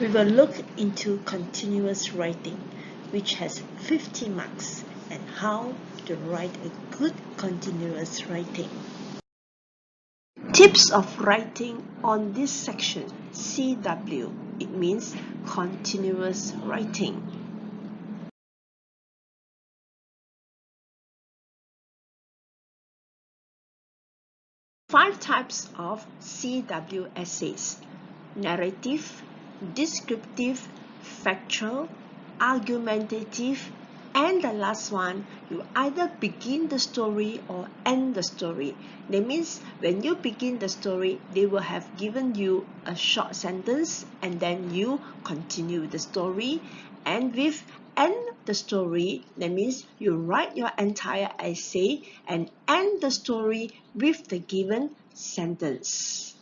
We will look into continuous writing, which has 50 marks, and how to write a good continuous writing. Tips of writing on this section, CW, it means continuous writing. Five types of CW essays: narrative, descriptive, factual, argumentative, and the last one, you either begin the story or end the story. That means when you begin the story, they will have given you a short sentence and then you continue the story. And with end the story, that means you write your entire essay and end the story with the given sentence.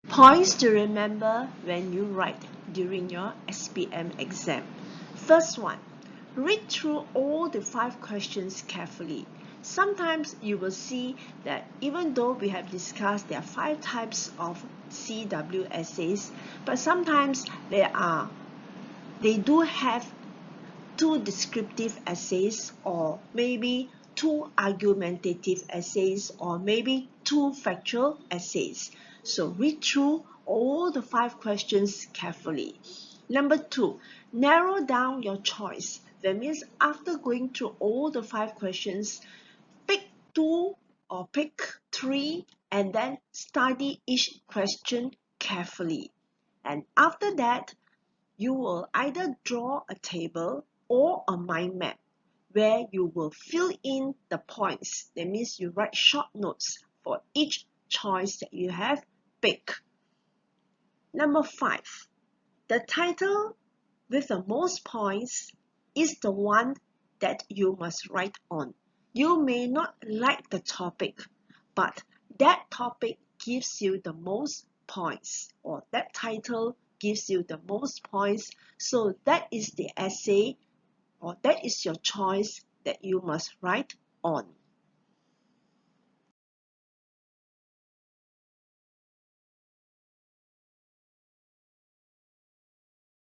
Points to remember when you write during your SPM exam. First one, read through all the 5 questions carefully. Sometimes you will see that even though we have discussed there are 5 types of CW essays, but sometimes they do have 2 descriptive essays, or maybe 2 argumentative essays, or maybe 2 factual essays. So read through all the 5 questions carefully. Number 2, narrow down your choice. That means after going through all the 5 questions, pick 2 or pick 3 and then study each question carefully. And after that, you will either draw a table or a mind map where you will fill in the points. That means you write short notes for each choice that you have picked. Number 5, the title with the most points is the one that you must write on. You may not like the topic, but that topic gives you the most points, or that title gives you the most points. So that is the essay, or that is your choice that you must write on.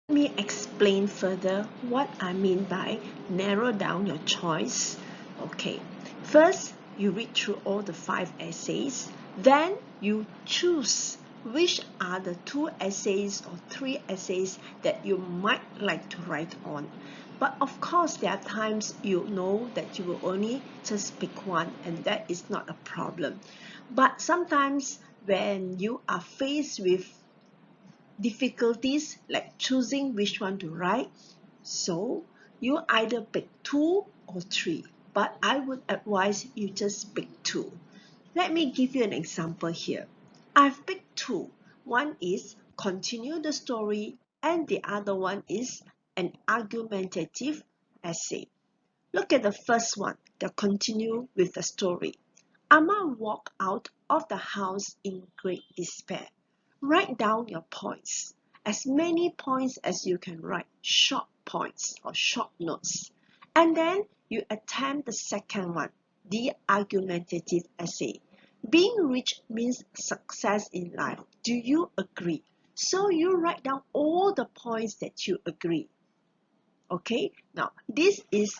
Let me explain further what I mean by narrow down your choice. Okay, first you read through all the 5 essays, then you choose which are the 2 essays or 3 essays that you might like to write on. But of course, there are times you know that you will only just pick one, and that is not a problem. But sometimes when you are faced with difficulties like choosing which one to write, so you either pick 2 or 3, but I would advise you just pick 2. Let me give you an example here. I've picked 2. One is continue the story and the other one is an argumentative essay. Look at the first one, the continue with the story. Amma walked out of the house in great despair. Write down your points. As many points as you can write, short points or short notes. And then you attempt the second one, the argumentative essay. Being rich means success in life. Do you agree? So you write down all the points that you agree. Okay, now this is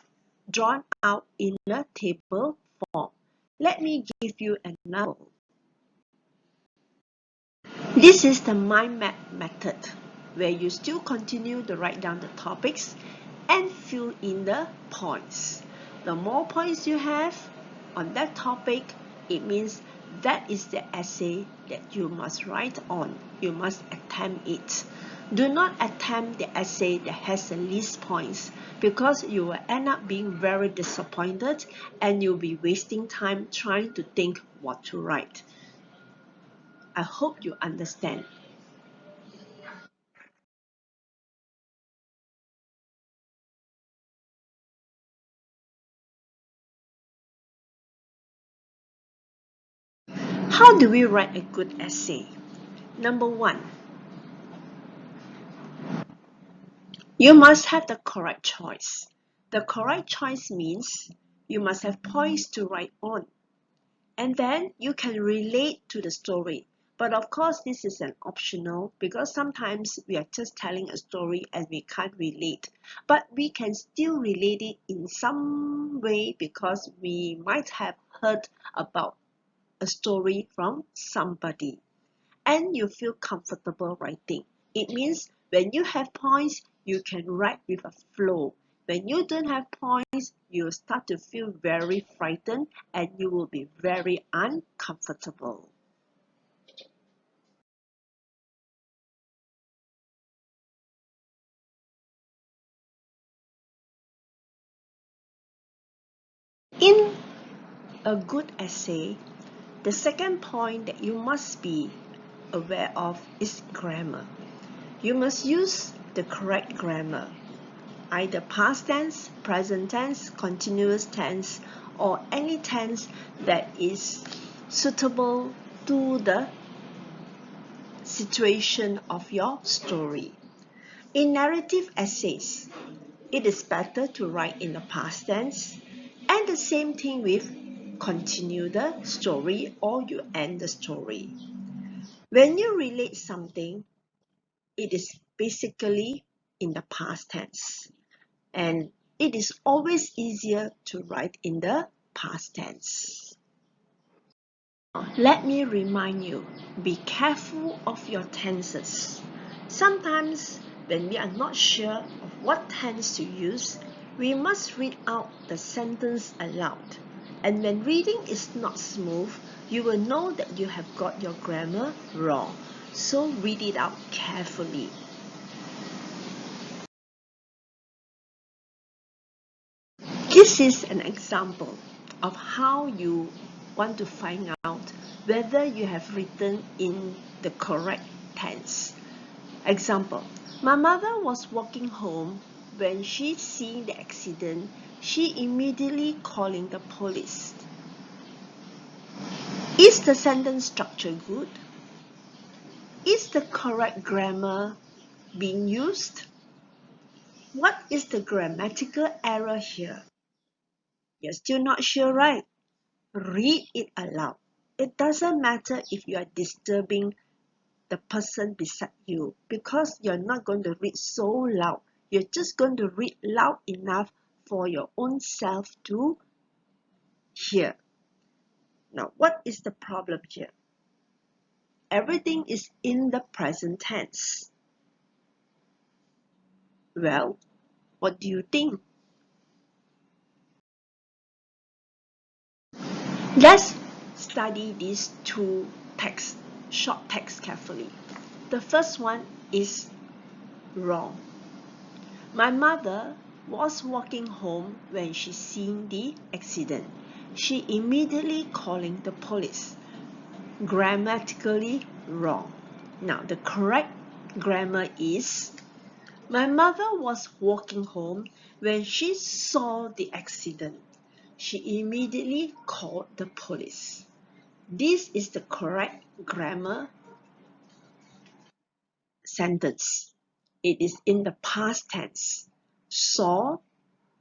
drawn out in a table form. Let me give you another. This is the mind map method, where you still continue to write down the topics and fill in the points. The more points you have on that topic, it means that is the essay that you must write on. You must attempt it. Do not attempt the essay that has the least points, because you will end up being very disappointed and you'll be wasting time trying to think what to write. I hope you understand. How do we write a good essay? Number 1, you must have the correct choice. The correct choice means you must have points to write on. And then you can relate to the story. But of course, this is an optional because sometimes we are just telling a story and we can't relate. But we can still relate it in some way because we might have heard about a story from somebody and you feel comfortable writing. It means when you have points, you can write with a flow. When you don't have points, you start to feel very frightened and you will be very uncomfortable. In a good essay, the second point that you must be aware of is grammar. You must use the correct grammar, either past tense, present tense, continuous tense, or any tense that is suitable to the situation of your story. In narrative essays, it is better to write in the past tense, and the same thing with continue the story or you end the story. When you relate something, it is basically in the past tense, and it is always easier to write in the past tense. Let me remind you, be careful of your tenses. Sometimes when we are not sure of what tense to use, we must read out the sentence aloud. And when reading is not smooth, you will know that you have got your grammar wrong. So read it out carefully. This is an example of how you want to find out whether you have written in the correct tense. Example, my mother was walking home when she seen the accident. She immediately calling the police. Is the sentence structure good? Is the correct grammar being used? What is the grammatical error here? You're still not sure, right? Read it aloud. It doesn't matter if you are disturbing the person beside you because you're not going to read so loud. You're just going to read loud enough for your own self to hear. Now, what is the problem here? Everything is in the present tense. Well, what do you think? Let's study these two texts, short texts carefully. The first one is wrong. My mother was walking home when she seen the accident. She immediately calling the police. Grammatically wrong. Now the correct grammar is my mother was walking home when she saw the accident. She immediately called the police. This is the correct grammar sentence. It is in the past tense. Saw,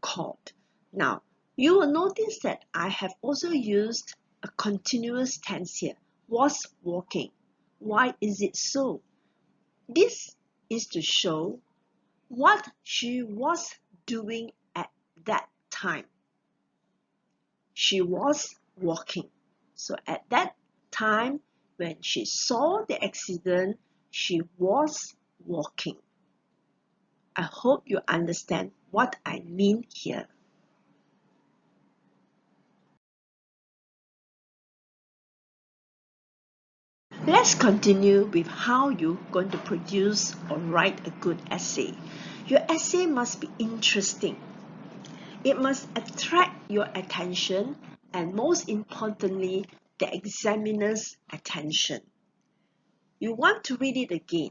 called. Now, you will notice that I have also used a continuous tense here. Was walking. Why is it so? This is to show what she was doing at that time. She was walking. So at that time, when she saw the accident, she was walking. I hope you understand what I mean here. Let's continue with how you're going to produce or write a good essay. Your essay must be interesting. It must attract your attention and most importantly, the examiner's attention. You want to read it again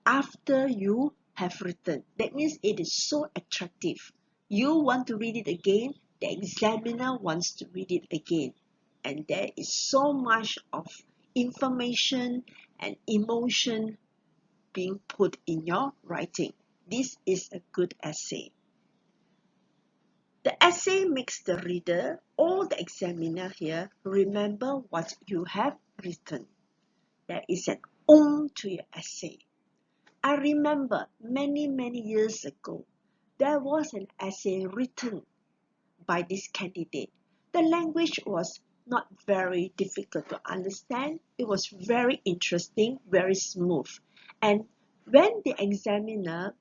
after you have written. That means it is so attractive. You want to read it again, the examiner wants to read it again. And there is so much of information and emotion being put in your writing. This is a good essay. The essay makes the reader or the examiner here remember what you have written. There is an to your essay. I remember many years ago, there was an essay written by this candidate. The language was not very difficult to understand. It was very interesting, very smooth. And when the examiner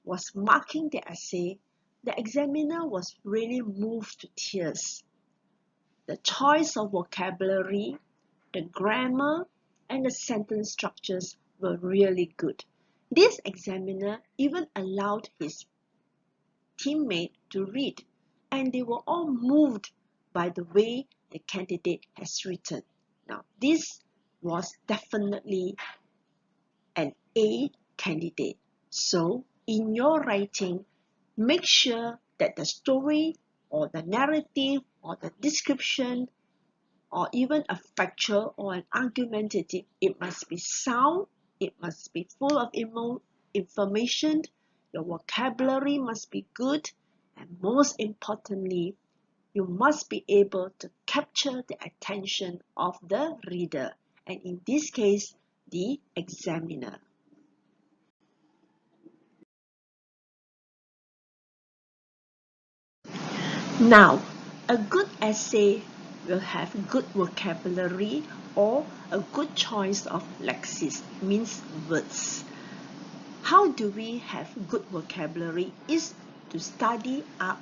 was marking the essay, the examiner was really moved to tears. The choice of vocabulary, the grammar, and the sentence structures were really good. This examiner even allowed his teammate to read, and they were all moved by the way the candidate has written. Now, this was definitely an A candidate. So, in your writing, make sure that the story or the narrative or the description or even a factual or an argumentative, it must be sound, it must be full of information, your vocabulary must be good, and most importantly, you must be able to capture the attention of the reader, and in this case, the examiner. Now, a good essay will have good vocabulary or a good choice of lexis, means words. How do we have good vocabulary is to study up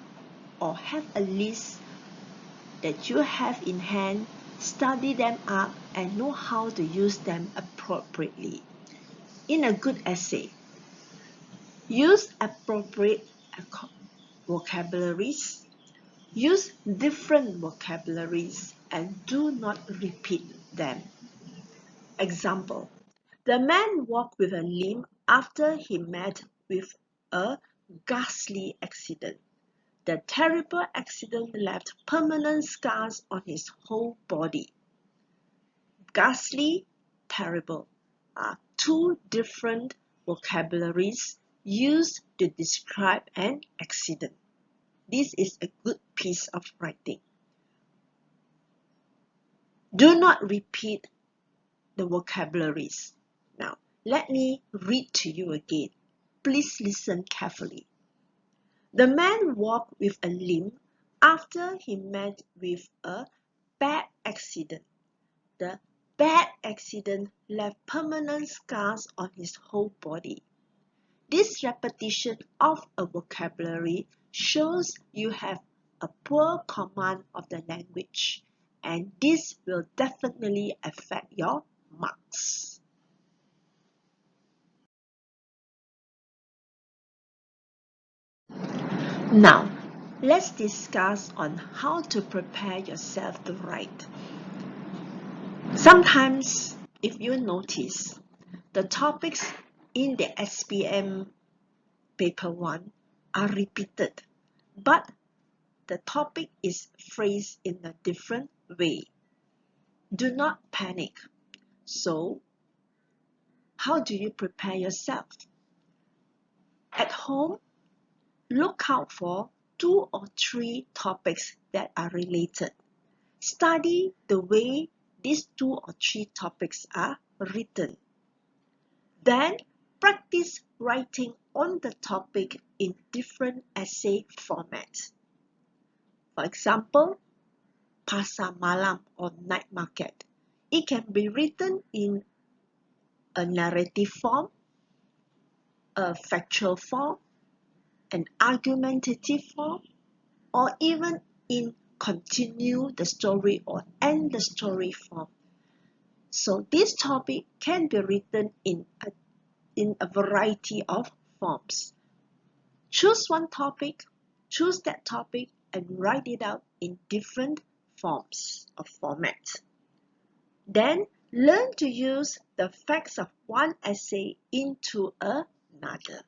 or have a list that you have in hand, study them up and know how to use them appropriately. In a good essay, use appropriate vocabularies. Use different vocabularies and do not repeat them. Example, the man walked with a limp after he met with a ghastly accident. The terrible accident left permanent scars on his whole body. Ghastly, terrible are two different vocabularies used to describe an accident. This is a good piece of writing. Do not repeat the vocabularies. Now, let me read to you again. Please listen carefully. The man walked with a limp after he met with a bad accident. The bad accident left permanent scars on his whole body. This repetition of a vocabulary shows you have a poor command of the language, and this will definitely affect your marks. Now, let's discuss on how to prepare yourself to write. Sometimes, if you notice, the topics in the SPM paper 1 are repeated, but the topic is phrased in a different way. Do not panic. So, how do you prepare yourself? At home, look out for 2 or 3 topics that are related. Study the way these 2 or 3 topics are written. Then, practice writing on the topic in different essay formats. For example, Pasar Malam or Night Market. It can be written in a narrative form, a factual form, an argumentative form, or even in continue the story or end the story form. So this topic can be written in a variety of forms. Choose one topic, choose that topic, and write it out in different forms or formats. Then learn to use the facts of one essay into another.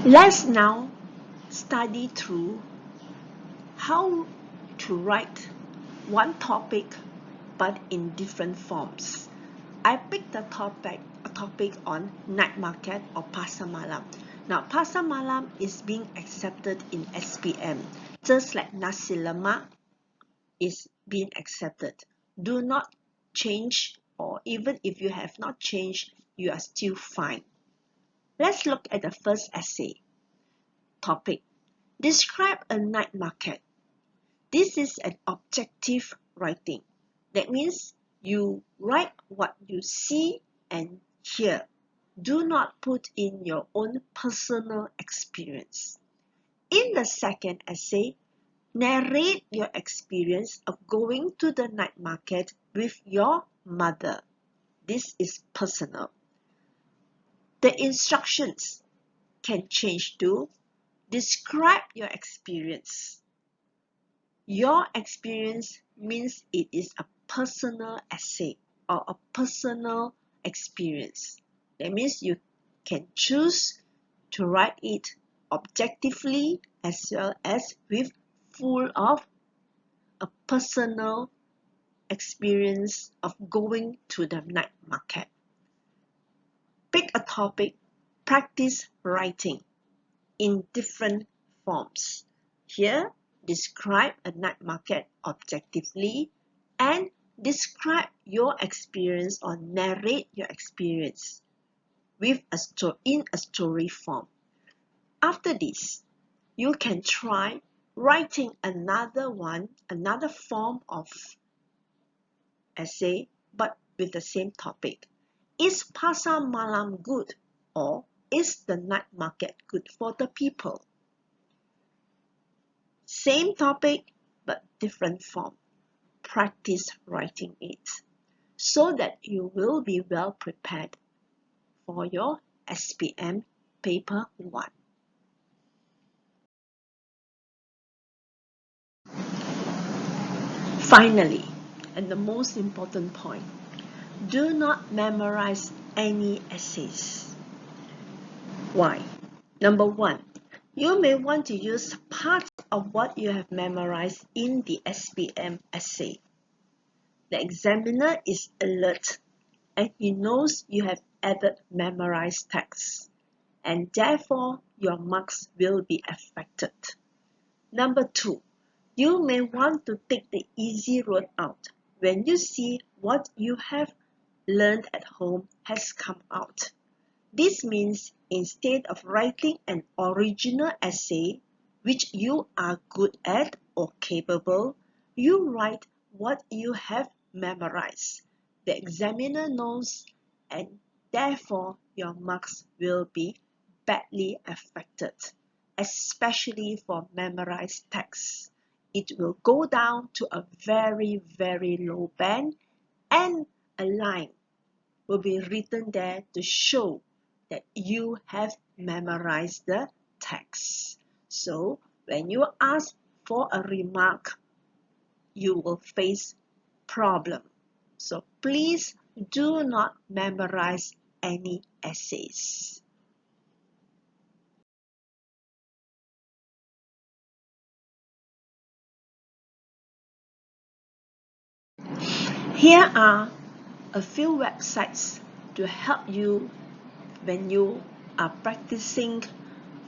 Let's now study through how to write one topic but in different forms. I picked a topic on night market or pasar malam. Now, pasar malam is being accepted in SPM, just like nasi lemak is being accepted. Do not change, or even if you have not changed, you are still fine. Let's look at the first essay. Topic: describe a night market. This is an objective writing. That means you write what you see and hear. Do not put in your own personal experience. In the second essay, narrate your experience of going to the night market with your mother. This is personal. The instructions can change to describe your experience. Your experience means it is a personal essay or a personal experience. That means you can choose to write it objectively as well as with full of a personal experience of going to the night market. Pick a topic, practice writing in different forms. Here, describe a night market objectively and describe your experience or narrate your experience with in a story form. After this, you can try writing another form of essay but with the same topic. Is pasar malam good, or is the night market good for the people? Same topic but different form. Practice writing it so that you will be well prepared for your SPM paper 1. Finally, and the most important point, do not memorize any essays. Why? Number 1, you may want to use parts of what you have memorized in the SPM essay. The examiner is alert and he knows you have added memorized text, and therefore your marks will be affected. Number 2, you may want to take the easy road out when you see what you have learned at home has come out. This means instead of writing an original essay, which you are good at or capable, you write what you have memorized. The examiner knows, and therefore your marks will be badly affected, especially for memorized text. It will go down to a very, very low band, and a line will be written there to show that you have memorized the text. So when you ask for a remark, you will face problem. So please do not memorize any essays. Here are a few websites to help you when you are practicing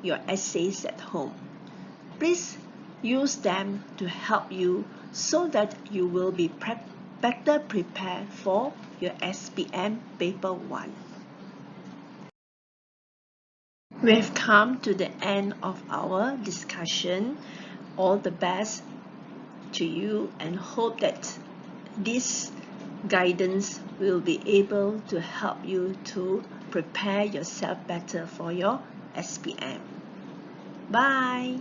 your essays at home. Please use them to help you so that you will be better prepared for your SPM paper 1. We have come to the end of our discussion. All the best to you, and hope that this guidance will be able to help you to prepare yourself better for your SPM. Bye!